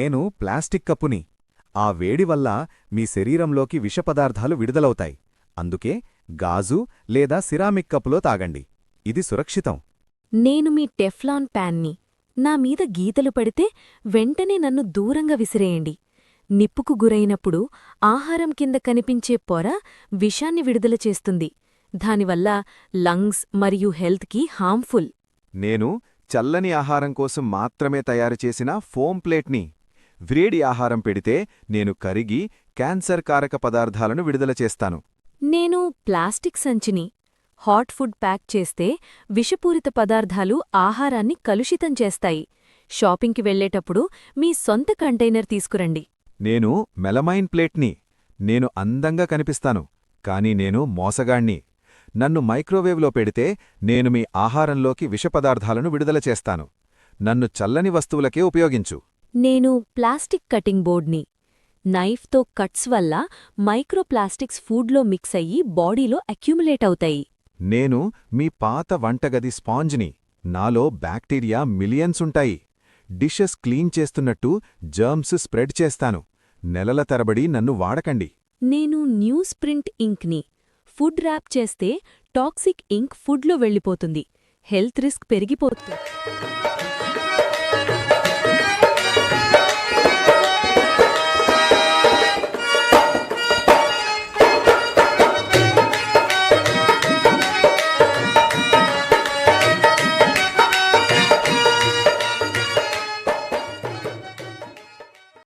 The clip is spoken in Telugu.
నేను ప్లాస్టిక్ కప్పుని. ఆ వేడి వల్ల మీ శరీరంలోకి విషపదార్థాలు విడుదలవుతాయి. అందుకే గాజు లేదా సిరామిక్ కప్పులో తాగండి. ఇది సురక్షితం. నేను మీ టెఫ్లాన్ ప్యాన్ని. నా మీద గీతలు పడితే వెంటనే నన్ను దూరంగా విసిరేయండి. నిప్పుకు గురైనప్పుడు ఆహారం కింద కనిపించే పొర విషాన్ని విడుదల చేస్తుంది. దానివల్ల లంగ్స్ మరియు హెల్త్కి హార్మ్ఫుల్. నేను చల్లని ఆహారం కోసం మాత్రమే తయారుచేసిన ఫోమ్ ప్లేట్ని. వ్రేడి ఆహారం పెడితే నేను కరిగి క్యాన్సర్ కారక పదార్థాలను విడుదల చేస్తాను. నేను ప్లాస్టిక్ సంచిని. హాట్ ఫుడ్ ప్యాక్ చేస్తే విషపూరిత పదార్థాలు ఆహారాన్ని కలుషితం చేస్తాయి. షాపింగ్కి వెళ్లేటప్పుడు మీ సొంత కంటైనర్ తీసుకురండి. నేను మెలమైన్ ప్లేట్ని. నేను అందంగా కనిపిస్తాను, కాని నేను మోసగాణ్ణి. నన్ను మైక్రోవేవ్లో పెడితే నేను మీ ఆహారంలోకి విషపదార్థాలను విడుదల చేస్తాను. నన్ను చల్లని వస్తువులకే ఉపయోగించు. నేను ప్లాస్టిక్ కటింగ్ బోర్డ్ని. నైఫ్తో కట్స్ వల్ల మైక్రోప్లాస్టిక్స్ ఫుడ్లో మిక్స్ అయ్యి బాడీలో అక్యుములేట్ అవుతాయి. నేను మీ పాత వంటగది స్పాంజ్ని. నాలో బ్యాక్టీరియా మిలియన్స్ ఉంటాయి. డిషెస్ క్లీన్ చేస్తున్నట్టు జర్మ్స్ స్ప్రెడ్ చేస్తాను. నెలల తరబడి నన్ను వాడకండి. నేను న్యూస్ ప్రింట్ ఇంక్ని. ఫుడ్ ర్యాప్ చేస్తే టాక్సిక్ ఇంక్ ఫుడ్లో వెళ్ళిపోతుంది. హెల్త్ రిస్క్ పెరిగిపోతుంది.